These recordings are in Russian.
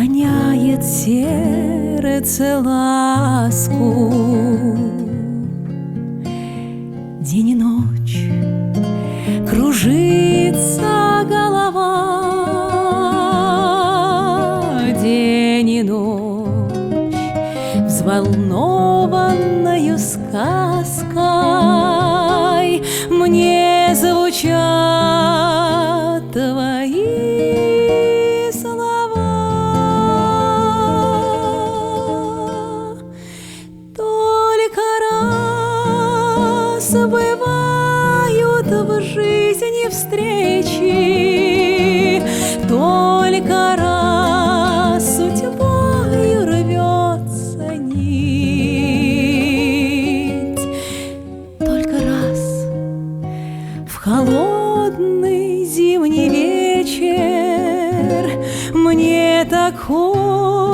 роняет сердце ласку. День и ночь кружится голова, день и ночь взволнованною сказкой мне звучат твои слова. Только раз бывают в жизни встречи, только раз судьбою рвется нить, только раз в холодный зимний вечер мне так хочется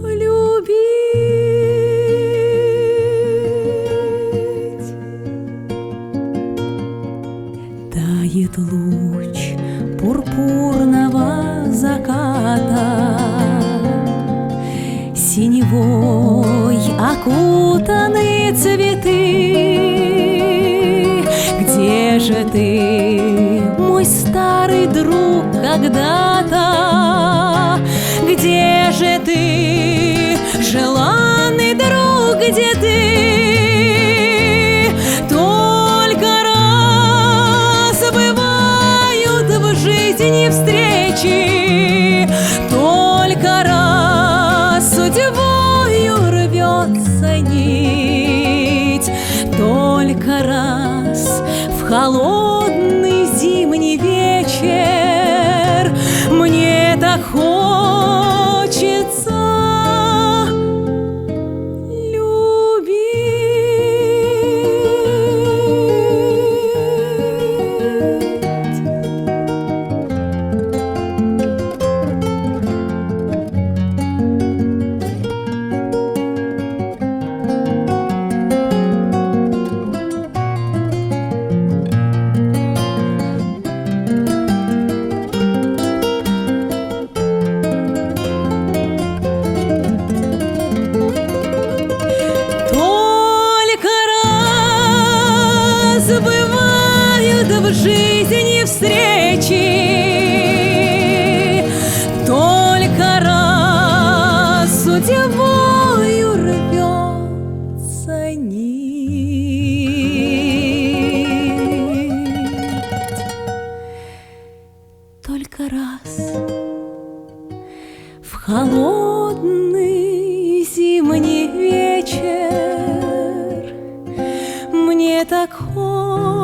любить. Тает луч пурпурного заката, синевой окутаны цветы. Где же ты, мой старый друг, когда-то? Где же ты, желанный друг, где ты? Только раз бывают в жизни встречи, только раз судьбою рвется нить, только раз в холодный зимний вечер мне так хочется бывают в жизни встречи, только раз судьбою рвется нить, только раз в холодный зимний вечер мне так хочется